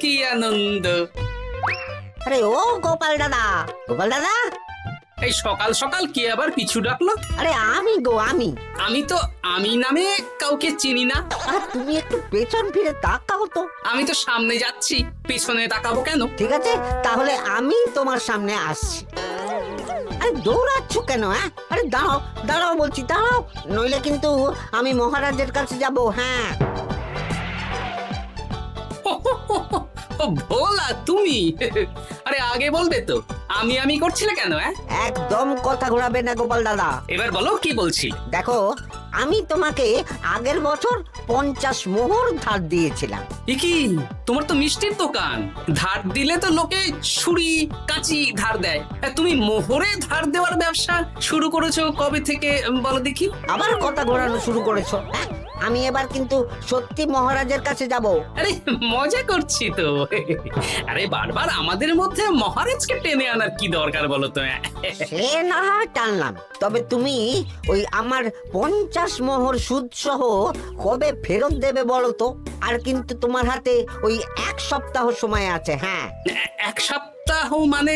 কি আনন্দ। আরে ও গোপাল দাদা, গোপাল দাদা, এই সকাল সকাল কে আবার পিছু ডাকলো? আরে আমি গো আমি। আমি তো আমি নামে কাউকে চিনি না। আর তুমি একটু পেছন ফিরে তাকাও তো। আমি তো সামনে যাচ্ছি, পেছনে তাকাবো কেন? ঠিক আছে, তাহলে আমি তোমার সামনে আসছি। আরে দৌড়াচ্ছ কেন? হ্যাঁ, আরে দাঁড়াও দাঁড়াও বলছি, দাঁড়াও, নইলে কিন্তু আমি মহারাজের কাছে যাব। হ্যাঁ, ও ভোলা তুমি? আরে আগে বলবে তো, আমি করছিলে কেন? একদম কথা ঘোরাবে না গোপাল দাদা। এবার বলো কি বলছি। দেখো, আমি তোমাকে আগের বছর 50 মোহর ধার দিয়েছিলাম। এ কি, তোমার তো মিষ্টির দোকান, ধার দিলে তো লোকে ছুরি কাঁচি ধার দেয়, আর তুমি মোহরে ধার দেওয়ার ব্যবসা শুরু করেছো কবে থেকে বলো দেখি? আবার কথা ঘোরানো শুরু করেছো। হ্যাঁ, আমি এবার কিন্তু সত্যি মহারাজের কাছে যাব। আরে মজা করছি তো। আরে বারবার আমাদের মধ্যে মহারাজকে টেনে আনার কি দরকার বলো তো? সে না হয় টানলাম, তবে তুমি ওই আমার 50 মোহর সুদ সহ কবে ফেরত দেবে বলো তো? আর কিন্তু তোমার হাতে ওই 1 সপ্তাহ সময় আছে। হ্যাঁ, 1 সপ্তাহ মানে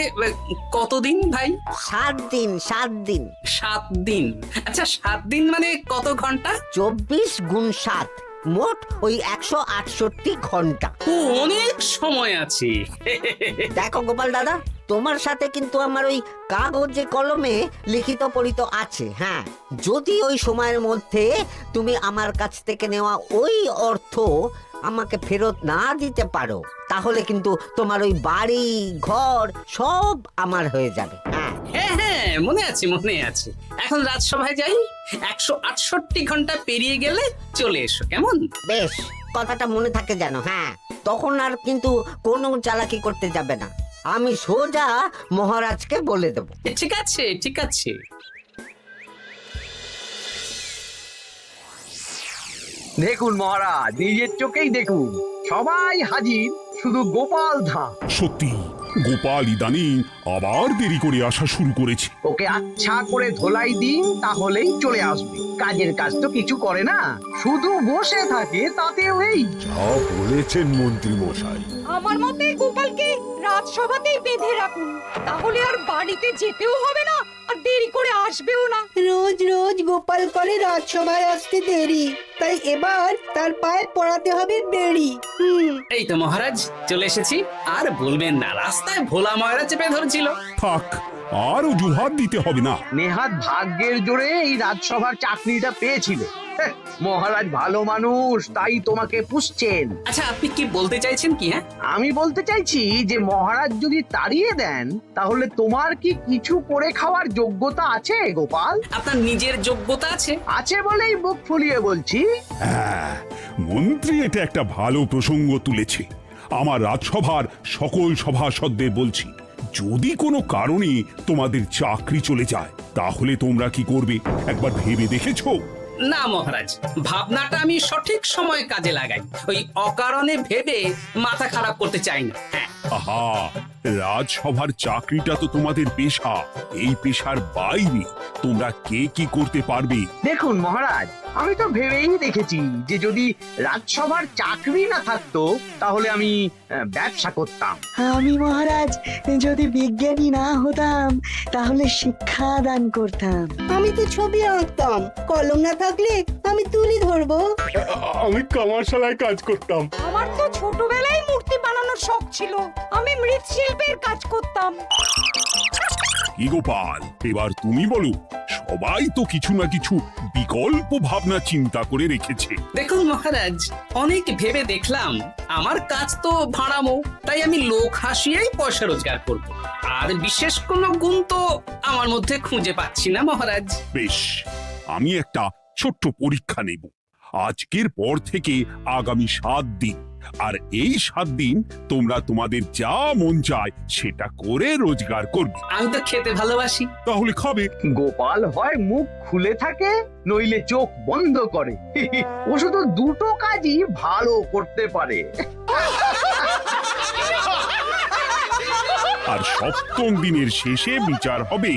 কতদিন ভাই? 7 দিন, 7 দিন। 7 দিন? আচ্ছা 7 দিন মানে কত ঘন্টা? 24 গুণ 7, মোট ওই 168 ঘন্টা। ও, অনেক সময় আছে। দেখো গোপাল দাদা, তোমার সাথে কিন্তু আমার ওই কাগজে কলমে লিখিত পড়িত আছে। হ্যাঁ, যদি ওই সময়ের মধ্যে তুমি আমার কাছ থেকে নেওয়া ওই অর্থ আমাকে ফেরত না দিতে পারো, তাহলে কিন্তু তোমার ওই বাড়ি ঘর সব আমার হয়ে যাবে। হ্যাঁ, হ্যাঁ হ্যাঁ, মনে আছে মনে আছে। এখন রাজসভায় যাই, 168 ঘন্টা পেরিয়ে গেলে চলে এসো, কেমন? বেশ, কথাটা মনে থাকে যেন। হ্যাঁ, তখন আর কিন্তু কোনো চালাকি করতে যাবে না, আমি সোজা মহারাজকে বলে দেব। ঠিক আছে ঠিক আছে। দেখুন মহারাজ, নিজের চোখেই দেখুন, সবাই হাজির, শুধু গোপাল ধা। সত্যি গোপাল ইদানিং আবার দেরি করে আসা শুরু করেছে। ওকে আচ্ছা করে ধোলাই দিন, তাহলেই চলে আসবে। কাজের কাজ তো কিছু করে না, শুধু বসে থাকে, তাতেও এই। যা বলেছেন মন্ত্রী মশাই। আমার মতে গোপালকে রাজসভাতেই বেঁধে রাখুন, তাহলে আর বাড়িতে যেতেও হবে না, আর দেরি করে আসবেও না। রোজ রোজ গোপাল করে রাজসভায় আসতে দেরি, তাই এবার তার পায়ে পড়াতে হবে বেড়ি। এই তো মহারাজ চলে এসেছি। আর বলবেন না, রাস্তায় ভোলা ময়রা চেপে ধরেছিল। থাক, আর অজুহাত দিতে হবে না। নেহাত ভাগ্যের জোরে এই রাজসভার চাকরিটা পেয়েছিল। হ্যাঁ, মহারাজ ভালো মানুষ, তাই তোমাকে পুষছেন। আচ্ছা আপনি কি বলতে চাইছেন কি? আমি বলতে চাইছি যে মহারাজ যদি তাড়িয়ে দেন, তাহলে তোমার কি কিছু করে খাওয়ার যোগ্যতা আছে গোপাল? আপনার নিজের যোগ্যতা আছে? আছে বলেই বুক ফুলিয়ে বলছি। হ্যাঁ, মন্ত্রী এটা একটা ভালো প্রসঙ্গ তুলেছে। আমার রাজসভার সকল সভাসদদের বলছি, যদি কোনো কারণে তোমাদের চাকরি চলে যায়, তাহলে তোমরা কি করবে একবার ভেবে দেখেছো? না মহারাজ, ভাবনাটা আমি সঠিক সময় কাজে লাগাই, ওই অকারণে ভেবে মাথা খারাপ করতে চাই না। হ্যাঁ, আহা, রাজসভার চাকরিটা তো তোমাদের পেশা। এই পেশার বাইরে তোমরা কে কি করতে পারবে? দেখুন মহারাজ, আমি তো ভেবেই দেখেছি যে যদি রাজসভার চাকরি না থাকতো, তাহলে আমি ব্যবসা করতাম। আমি মহারাজ যদি বিজ্ঞানী না হতাম, তাহলে শিক্ষা দান করতাম। আমি তো ছবি আঁকতাম, কলম না থাকলে আমি তুলি ধরবো। আমি কামারশালায় কাজ করতাম। আমার তো ছোটবেলায় মূর্তি বানানোর শখ ছিল, আমি মৃৎশিল্পের কাজ করতাম। কি গোপাল, এবার তুমি বলো। সবাই তো কিছু না কিছু বিকল্প ভাবনা চিন্তা করে রেখেছে। দেখুন মহারাজ, অনেক ভেবে দেখলাম আমার কাজ তো ভাড়ামো, তাই আমি লোক হাসিয়েই পয়সা রোজগার করব। আর বিশেষ কোনো গুণ তো আমার মধ্যে খুঁজে পাচ্ছি না মহারাজ। বেশ, আমি একটা ছোট্ট পরীক্ষা নেব। আজকের পর থেকে আগামী 7 দিন, আর এই 7 দিন তোমরা তোমাদের যা মন চায় সেটা করে রোজগার করবে। আমি তো খেতে ভালোবাসি। তাহলে খাবে। গোপাল হয় মুখ খুলে থাকে, নইলে চোখ বন্ধ করে। ও শুধু দুটো কাজই ভালো করতে পারে। আর 7ম দিনের শেষে বিচার হবে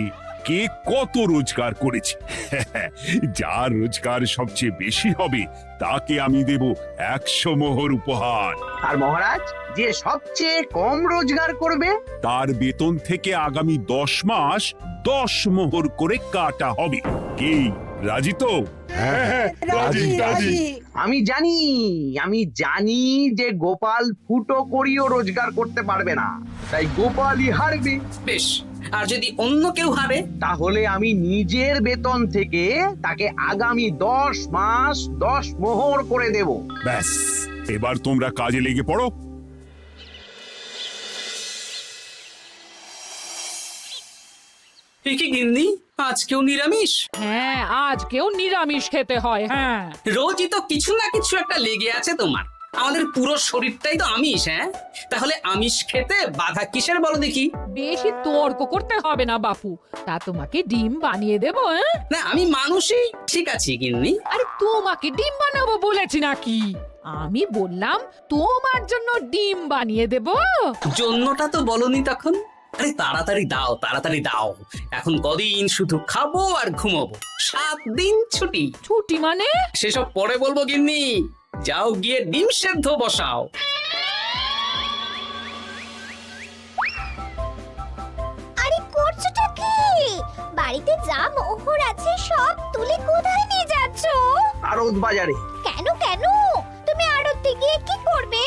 কে কত রোজগার করেছে। যার রোজগার সবচেয়ে বেশি হবে তাকে আমি দেব 100 মোহর উপহার। আর মহারাজ, যে সবচেয়ে কম রোজগার করবে তার বেতন থেকে আগামী 10 মাস 10 মোহর করে কাটা হবে। কি রাজি তো? হ্যাঁ, রাজি রাজি। আমি জানি যে গোপাল ফুটো করিও রোজগার করতে পারবে না, তাই গোপালই হারবে। বেশ, আর যদি অন্য কেউ হারে? তাহলে আমি নিজের বেতন থেকে তাকে আগামী 10 মাস 10 মোহর করে দেব। ব্যাস, এবার তোমরা কাজে লেগে পড়ো। এ কি গিন্নি, আজকেও নিরামিষ? হ্যাঁ, আজকেও নিরামিষ খেতে হয়। হ্যাঁ, রোজই তো কিছু না কিছু একটা লেগে আছে তোমার। আমাদের পুরো শরীরটাই তো আমিষ। হ্যাঁ, তাহলে আমিষ খেতে বাধা কিসের বলো দেখি? বেশি তর্ক করতে হবে না বাপু, তা তোমাকে ডিম বানিয়ে দেবো। হ্যাঁ, না, আমি মানুষই ঠিক আছি গিন্নি। আরে তোমাকে ডিম বানাবো বলেছি নাকি? আমি বললাম তোমার জন্য ডিম বানিয়ে দেবো। জন্যটা তো বলনি তখন। আরে তাড়াতাড়ি দাও, তাড়াতাড়ি দাও। এখন কদিন শুধু খাবো আর ঘুমাবো, 7 দিন ছুটি। ছুটি মানে? সেসব পরে বলবো গিন্নি। যাও গিয়ে ডিম সেদ্ধ বসাও। আরে করছোটা কি? বাড়িতে যা মোহর আছে সব তুলে কোথায় নিয়ে যাচ্ছ? আড়ত বাজারে। কেন কেন? তুমি আড়তে গিয়ে কি করবে?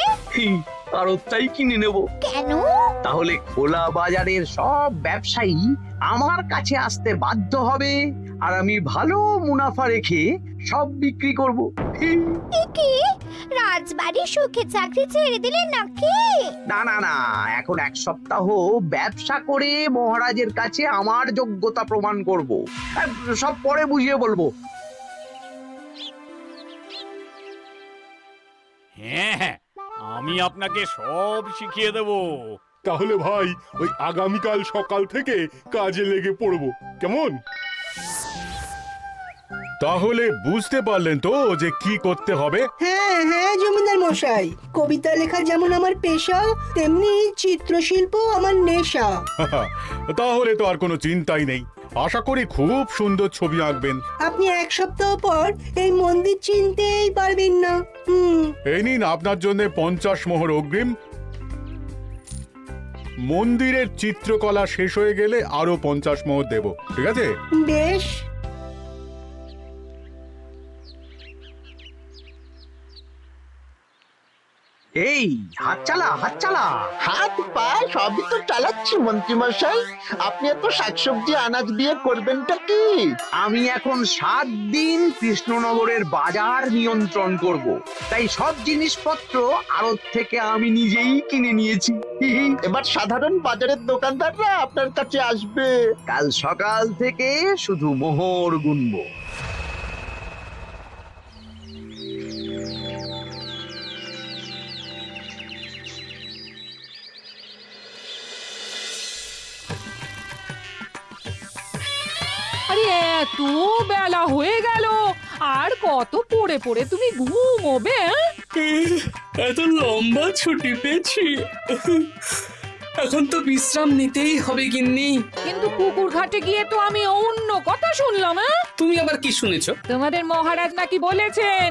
আড়তটাই কিনে নেব। কেন? তাহলে খোলা বাজারের সব ব্যবসায়ী আমার কাছে আসতে বাধ্য হবে, আর আমি ভালো মুনাফা রেখে সব বিক্রি করব। এ কি? রাজবাড়ি সুখে চাকরি ছেড়ে দিলে নাকি? না না না, এখন 1 সপ্তাহ ব্যবসা করে মহারাজের কাছে আমার যোগ্যতা প্রমাণ করব। সব পরে বুঝিয়ে বলবো। হ্যাঁ, আমি আপনাকে সব শিখিয়ে দেব। তাহলে ভাই ওই আগামীকাল সকাল থেকে কাজে লেগে পড়বো, কেমন? তাহলে বুঝতে পারলেন তো যে কি করতে হবে? হ্যাঁ হ্যাঁ জমিদার মশাই, কবিতা লেখা যেমন আমার পেশা, তেমনি চিত্রশিল্প আমার নেশা। তাহলে তো আর কোনো চিন্তাই নেই। আশা করি খুব সুন্দর ছবি আঁকবেন। আপনি 1 সপ্তাহ পর এই মন্দির চিনতেই পারবেন না। এই নিন আপনার জন্য 50 মোহর অগ্রিম। মন্দিরের চিত্রকলা শেষ হয়ে গেলে আরো 50 মোহর দেব, ঠিক আছে? বেশ। এই হাত চালা, হাত চালা। হাত পা সবই তো চালাচ্ছি মন্ত্রী মশাই। আপনি এত শাকসবজি আনাজ দিয়ে করবেনটা কি? আমি এখন 7 দিন কৃষ্ণনগরের বাজার নিয়ন্ত্রণ করব, তাই সব জিনিসপত্র আড়ত থেকে আমি নিজেই কিনে নিয়েছি। এবার সাধারণ বাজারের দোকানদাররা আপনার কাছে আসবে। কাল সকাল থেকে শুধু মোহর গুনবো। আরে এত বেলা হয়ে গেল, আর কত পড়ে পড়ে তুমি ঘুমোবে? এত লম্বা ছুটি পেয়েছি, এখন তো বিশ্রাম নিতেই হবে গিন্নি। কিন্তু পুকুর ঘাটে গিয়ে তো আমি অন্য কথা শুনলাম। তুমি আবার কি শুনেছো? তোমাদের মহারাজ নাকি বলেছেন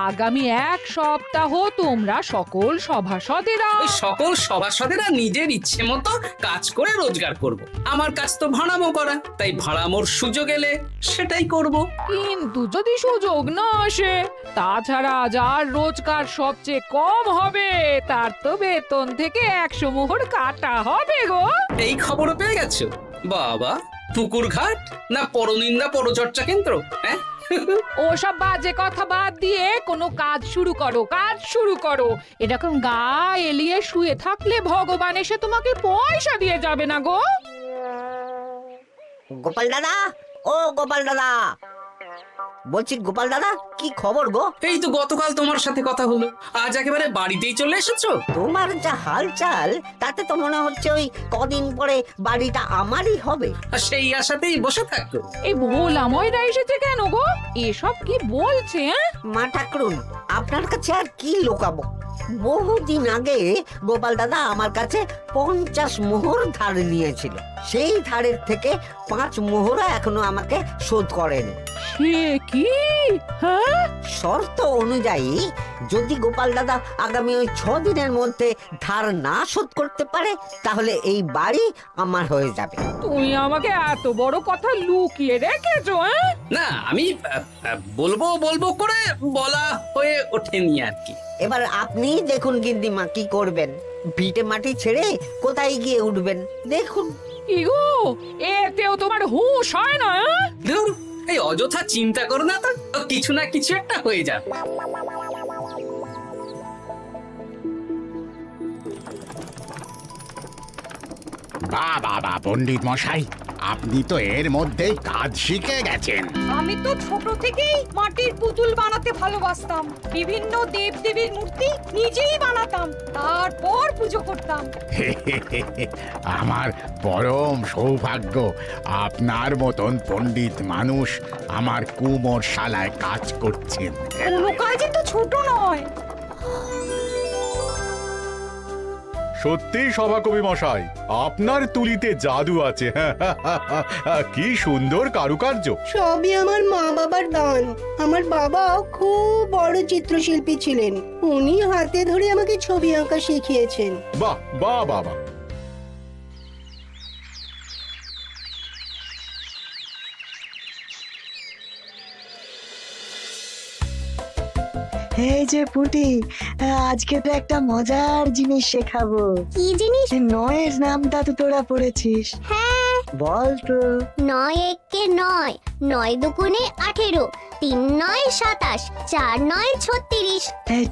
আগামী 1 সপ্তাহ তোমরা সকল সভাসদেরা ওই সকল সভাসদেরা নিজের ইচ্ছে মতো কাজ করে রোজগার করব। আমার কাজ তো ভাড়ামো করা, তাই ভাড়ামোর সুযোগ এলে সেটাই করব। কিন্তু যদি সুযোগ না আসে, তাছাড়া যার রোজগার সবচেয়ে কম হবে তার তো বেতন থেকে 100 মোহর কাটা হবে গো। এই খবরও পেয়ে গেছো? বাবা, পুকুর ঘাট না পরনিন্দা পরচর্চা কেন্দ্র? হ্যাঁ, ওসব বাজে কথা বাদ দিয়ে কোনো কাজ শুরু করো, কাজ শুরু করো। এরকম গা এলিয়ে শুয়ে থাকলে ভগবান এসে তোমাকে পয়সা দিয়ে যাবে না গো। গোপাল দাদা, ও গোপাল দাদা, বলছি গোপাল দাদা, কি খবর গো? এই তো গতকাল তোমার সাথে কথা হলো, আজ একেবারে বাড়িতেই চলে এসেছো। তোমার যা হালচাল তাতে তো মনে হচ্ছে ওই কদিন পরে বাড়িটা আমারই হবে। আর সেই আশাতেই বসে থাকতো। এই ভোলাময়রা এসেছে কেন গো? এসব কি বলছে? মা ঠাকুরুন, আপনার কাছে আর কি লোকাবো? বহুদিন আগে গোপাল দাদা আমার কাছে 50 মোহর ধার নিয়েছিল। সেই ধারের থেকে 5 মোহরা এখনো আমাকে শোধ করেনি। সে কি? হ্যাঁ, শর্ত অনুযায়ী যদি গোপাল দাদা আগামী ওই 6 দিনের মধ্যে ধার না শোধ করতে পারে তাহলে এই বাড়ি আমার হয়ে যাবে। তুমি আমাকে এত বড় কথা লুকিয়ে রেখেছো? হ্যাঁ, না আমি বলবো বলবো করে বলা হয়ে ওঠেনি আর কি। এবার আপনি দেখুন গিন্দিমা কি করবেন। ভিটে মাটি ছেড়ে কোথায় গিয়ে উঠবেন দেখুন। কি গো, এতেও তোমার হুঁশ হয় না? হ্যাঁ? ধুর, এই অযথা চিন্তা করো না তো, কিছু না কিছু একটা হয়ে যাবে। বাবা পণ্ডিত মশাই, আপনি তো এর মধ্যেই কাজ শিখে গেছেন। আমি তো ছোট থেকেই মাটির পুতুল বানাতে ভালোবাসতাম। বিভিন্ন দেবদেবীর মূর্তি নিজেই বানাতাম, তারপর পুজো করতাম। আমার পরম সৌভাগ্য আপনার মতন পণ্ডিত মানুষ আমার কুমোর শালায় কাজ করছেন। কোনো কাজই তো ছোট নয়। সত্যি সভাকবি মশাই, আপনার তুলিতে জাদু আছে। কি সুন্দর কারুকার্য। সবই আমার মা বাবার দান। আমার বাবা খুব বড় চিত্রশিল্পী ছিলেন, উনি হাতে ধরে আমাকে ছবি আঁকা শিখিয়েছেন। বাহ বাহ বাবা। এই যে পুটি, আজকে তো একটা মজার জিনিস শেখাবো। কি জিনিস? নয়ের নামটা তো তোরা পড়েছিস, হ্যাঁ, বল তো। 9 একে 9, 9 দুগুণে 18, 3 9 27, 4 9 36।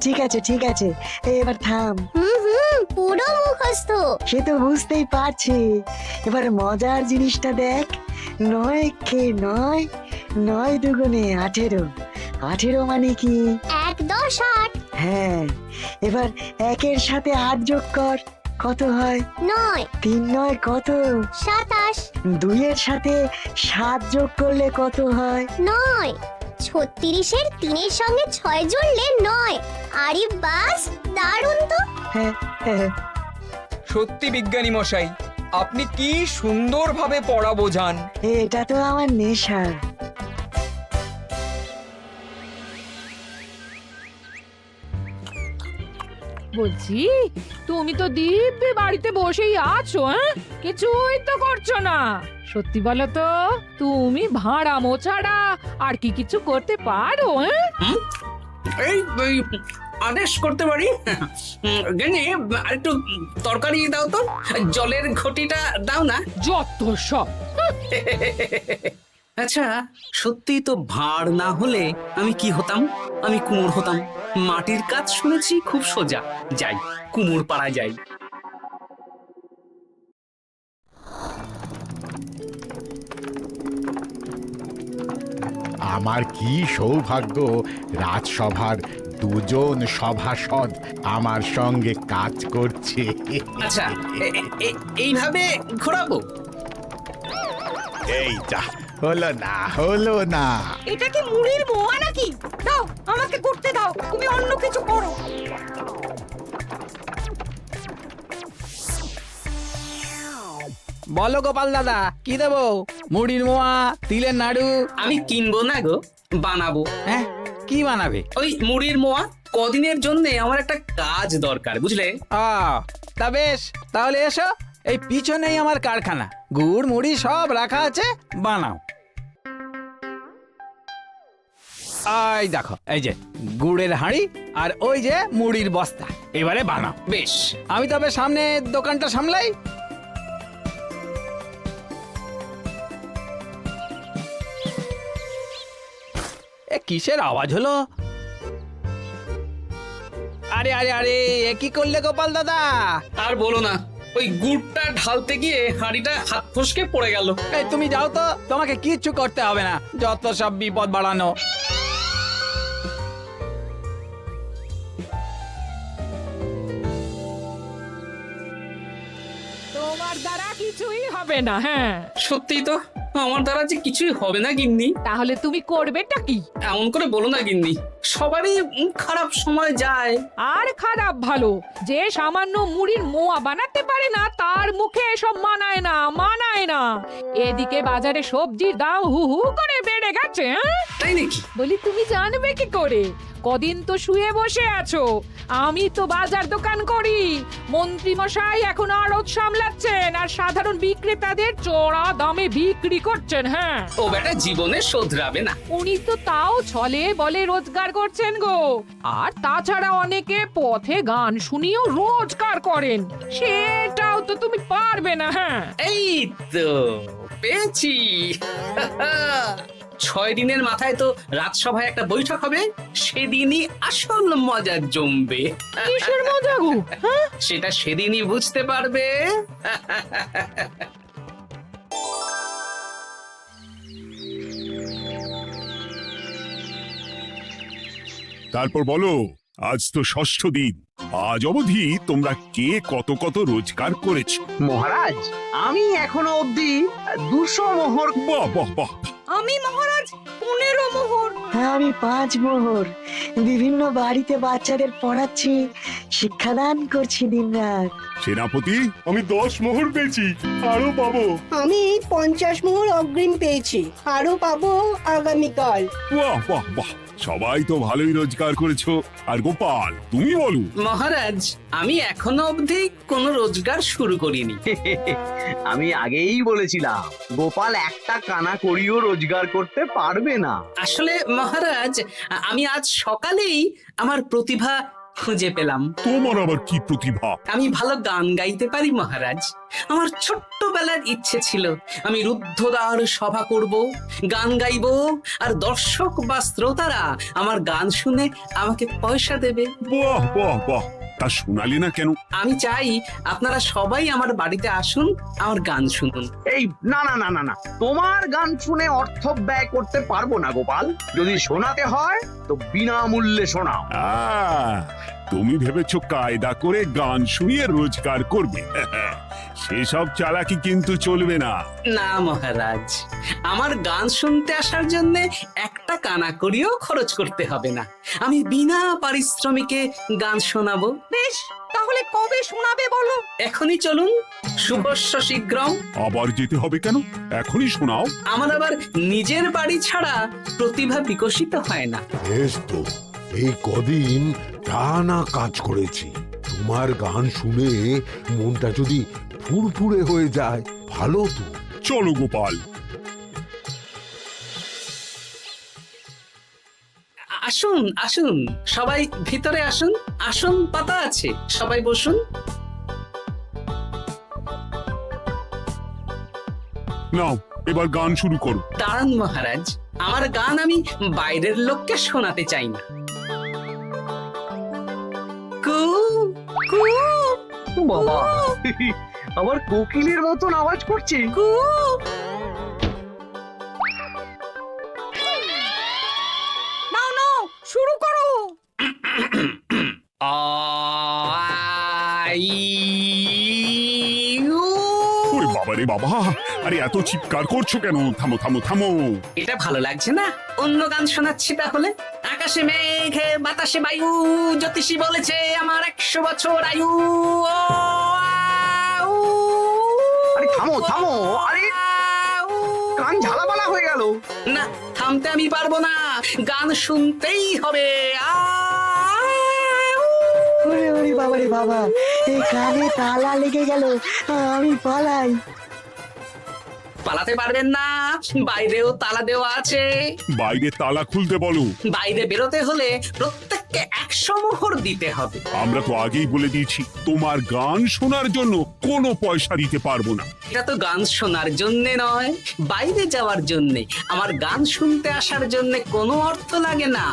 ঠিক আছে ঠিক আছে, এবার থাম। পুরো মুখস্থ। সে তো বুঝতেই পারছি। এবার মজার জিনিসটা দেখ। 9 কে 9, 9 দুগুণে 18, 18 মানে কি? 1 10 8। হ্যাঁ, এবার 1-এর সাথে 8 যোগ কর, কত হয়? 9 3 9 কত? 27। 2-এর সাথে 7 যোগ করলে কত হয়? 9 36-এর 3-এর সঙ্গে 6 জুড়লে 9। আরে বাস, দারুণ তো। হ্যাঁ, হ্যাঁ। সত্যি বিজ্ঞানী মশাই, আপনি কি সুন্দরভাবে পড়া বোঝান। এটা তো আমার নেশা। বলছি, তুমি তো দিব্যি বাড়িতে বসেই আছো। হ্যাঁ, কিছুই তো করছো না। সত্যি বলো তো, তুমি ভাড়ামো ছাড়া আর কি কিছু করতে পারো? হ্যাঁ, এই আদেশ করতে পারি। গেনি একটু তরকারি দাও তো, জলের ঘটিটা দাও না। যত সব। আচ্ছা, সত্যি তো ভাঁড় না হলে আমি কি হতাম? আমি কুমোর হতাম। মাটির কাজ শুনেছি খুব সোজা। যাই, কুমোর পাড়া যাই। আমার কি সৌভাগ্য, রাজসভার দুজন সভাসদ আমার সঙ্গে কাজ করছে। আচ্ছা, এইভাবে ঘোরাবো? এই যা, হলো না। এটা কি মুড়ির মোয়া নাকি? দাও, আমাকে করতে দাও, তুমি অন্য কিছু করো। বলো গোপাল দাদা, কি দেবো? মুড়ির মোয়া, তিলের নাড়ু? আমি কিনবো না গো, বানাবো। হ্যাঁ, কি বানাবে? ওই মুড়ির মোয়া। কদিনের জন্য আমার একটা কাজ দরকার, বুঝলে? তা বেশ, তাহলে এসো, এই পিছনেই আমার কারখানা, গুড় মুড়ি সব রাখা আছে, বানাও। এই দেখো, এই যে গুড়ের হাঁড়ি আর ওই যে মুড়ির বস্তা, এবারে বানাও। বেশ, আমি তবে সামনে দোকানটা সামলাই। কিসের আওয়াজ হলো? আরে আরে আরে, এ কি করলে গোপাল দাদা? আর বলো না, ওই গুড়টা ঢালতে গিয়ে হাঁড়িটা হাত ফসকে পড়ে গেল। এই তুমি যাও তো, তোমাকে কিচ্ছু করতে হবে না, যত সব বিপদ বাড়ানো। তোমার দ্বারা কিছুই হবে না। হ্যাঁ, সত্যি তো, আমার দ্বারা যে কিছুই হবে না গিন্নি। তাহলে তুমি করবেটা কি? এমন করে বলো না গিন্নি, সবারই খারাপ সময় যায়। আর খারাপ ভালো, যে সামান্য মুড়ির মোয়া বানাতে পারে না তার মুখে এসব মানায় না, মানায় না। এদিকে বাজারে সবজির দাম হু হু করে বেড়ে গেছে। হ্যাঁ তাই নাকি? বলি তুমি জানবে কি করে? কদিন তো শুয়ে বসে আছো, আমি তো বাজার দোকান করি। মন্ত্রী মশাই এখন আড়ত সামলাচ্ছেন আর সাধারণ বিক্রেতাদের চড়া দামে বিক্রি করছেন। হ্যাঁ, ও বেটা জীবনে শোধরাবে না। উনি তো তাও ছলে বলে রোজগার করছেন গো। আর তাছাড়া অনেকে পথে গান শুনিয়েও রোজগার করেন, সেটাও তো তুমি পারবে না। হ্যাঁ, এই তো পেয়েছি। 6 দিনের মাথায় তো রাজসভায় একটা বৈঠক হবে, সেদিনই আসল মজা জমবে। কিসের মজা গো? হ্যাঁ, সেটা সেদিনই বুঝতে পারবে। তারপর বলো, আজ তো ষষ্ঠ দিন, আজ অবধি তোমরা কে কত কত রোজগার করেছো? মহারাজ, আমি এখনো অবধি 200 মোহর। বাহ বাহ বাহ! আমি মহারাজ 15 মোহর। হ্যাঁ, আমি 5 মোহর। বিভিন্ন বাড়িতে বাচ্চাদের পড়াচ্ছি, শিক্ষাদান করছি দিনরাত। সেনাপতি, আমি 10 মোহর পেয়েছি, আরো পাবো। আমি 50 মোহর অগ্রিম পেয়েছি, আরো পাবো আগামীকাল। বাহ বাহ বাহ! সবাই তো ভালোই রোজগার করেছো। আর গোপাল, তুমি বলো। মহারাজ, আমি এখনো অবধি কোনো রোজগার শুরু করিনি। আমি আগেই বলেছিলাম গোপাল একটা কানা করিও রোজগার করতে পারবে না। আসলে মহারাজ, আমি আজ সকালেই আমার প্রতিভা খুঁজে পেলাম। তোমার আবার কি প্রতিভা? আমি ভালো গান গাইতে পারি মহারাজ। আমার ছোট্টবেলার ইচ্ছে ছিল আমি রুদ্ধদ্বার সভা করব, গান গাইবো, আর দর্শক বা শ্রোতারা আমার গান শুনে আমাকে পয়সা দেবে। বাহ বাহ বাহ! তা শোনালে না কেন? আমি চাই আপনারা সবাই আমার বাড়িতে আসুন, আমার গান শুনুন। এই না না না না না, তোমার গান শুনে অর্থ ব্যয় করতে পারবো না গোপাল। যদি শোনাতে হয় তো বিনামূল্যে শোনাও। তুমি ভেবেছো কায়দা করে গান শুনিয়ে রোজগার করবে? সেসব চালাকি কিন্তু চলবে না। না মহারাজ, আমার গান শুনতে আসার জন্য একটা কানা করিও খরচ করতে হবে না। আমি বিনা পারিশ্রমিকে গান শোনাবো। বেশ, তাহলে কবে শোনাবে বলো? এখনই চলুন, শুভস্য শীঘ্রম। আবার যেতে হবে কেন? এখনই শোনাও। আমার আবার নিজের বাড়ি ছাড়া প্রতিভা বিকশিত হয় না। বেশ তো, এই কদিন টানা কাজ করেছি, তোমার গান শুনে মনটা যদি ফুরফুরে হয়ে যায় ভালো তো। চলো গোপাল। আসুন আসুন, সবাই ভিতরে আসুন। আসন পাতা আছে, সবাই বসুন। নাও, এবার গান শুরু করো। দাঁড়ান মহারাজ, আমার গান আমি বাইরের লোককে শোনাতে চাই না। কু কু বাবা, আবার কোকিলের মতন আওয়াজ করছে। কু। নাও নাও, শুরু করো। ওরে বাবা রে বাবা! আরে এত চিৎকার করছো কেন? থামো থামো থামো! এটা ভালো লাগছে না? অন্য গান শোনাচ্ছি তাহলে। আকাশে মেঘে বাতাসে বায়ু, জ্যোতিষী বলেছে আমার 100 বছর আয়ু। আরে থামো থামো! আরে কান ঝালাপালা হয়ে গেল। না, থামতে আমি পারবো না, গান শুনতেই হবে। ওরে ওরে বাবা রে বাবা, এই কানে তালা লেগে গেল, আমি পালাই। পালাতে পারবেন না, বাইরেও তালা দেওয়া আছে। বাইরে তালা খুলতে বলো। বাইরে বেরোতে হলে প্রত্যেককে 100 মোহর দিতে হবে। আমরা তো আগেই বলে দিয়েছি, তোমার গান শোনার জন্য কোনো পয়সা দিতে পারবো না। এটা তো গান শোনার জন্যে নয়, বাইরে যাওয়ার জন্যে। আমার গান শুনতে আসার জন্যে কোনো অর্থ লাগে না।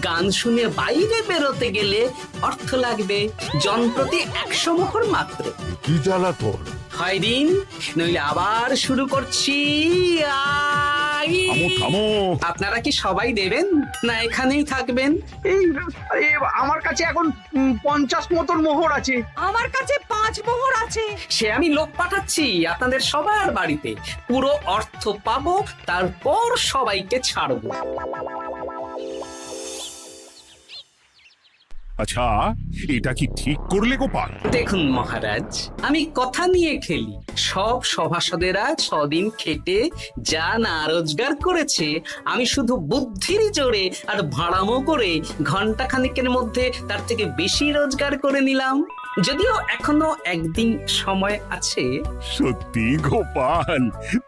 গান শুনে বাইরে বেরোতে গেলে অর্থ লাগবে, জনপ্রতি 100 মোহর মাত্র। কি জ্বালাতন! হয় দিন, নইলে আবার শুরু করছি। থামো থামো! আপনারা কি সবাই দেবেন, না এখানেই থাকবেন? এই আমার কাছে এখন 50 মতন মোহর আছে। আমার কাছে 5 মোহর আছে। আছে? সে আমি লোক পাঠাচ্ছি আপনাদের সবার বাড়িতে, পুরো অর্থ পাবো, তারপর সবাইকে ছাড়বো। আচ্ছা, এটা কি ঠিক করলে গোপাল? দেখুন মহারাজ, আমি কথা নিয়ে খেলি। সব সভাসদেরা 6 দিন খেটে যা না রোজগার করেছে, আমি শুধু বুদ্ধির জোরে আর ভাড়ামো করে ঘন্টা খানিকের মধ্যে তার থেকে বেশি রোজগার করে নিলাম। যদিও এখনো একদিন সময় আছে। সত্যি গোপাল,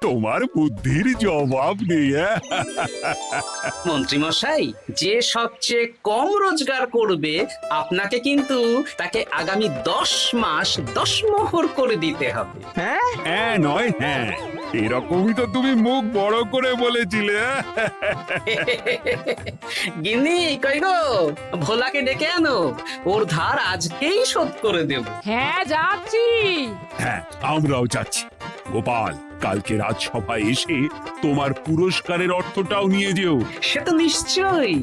তোমার বুদ্ধির জবাব নেই। মন্ত্রী মশাই, যে সবচেয়ে কম রোজগার করবে আপনাকে কিন্তু তাকে আগামী 10 মাস 10 মোহর করে দিতে হবে। হ্যাঁ নয় হ্যাঁ, এরকমই তো তুমি মুখ বড় করে বলেছিলে। গিন্নি কই গো, ভোলাকে ডেকে আনো, ওর ধার আজকেই শোধ করে দেব। হ্যাঁ যাচ্ছি। হ্যাঁ, আমরাও যাচ্ছি। গোপাল, কালকে রাজসভায় এসে তোমার পুরস্কারের অর্থটাও নিয়ে যেও। সে তো নিশ্চয়ই।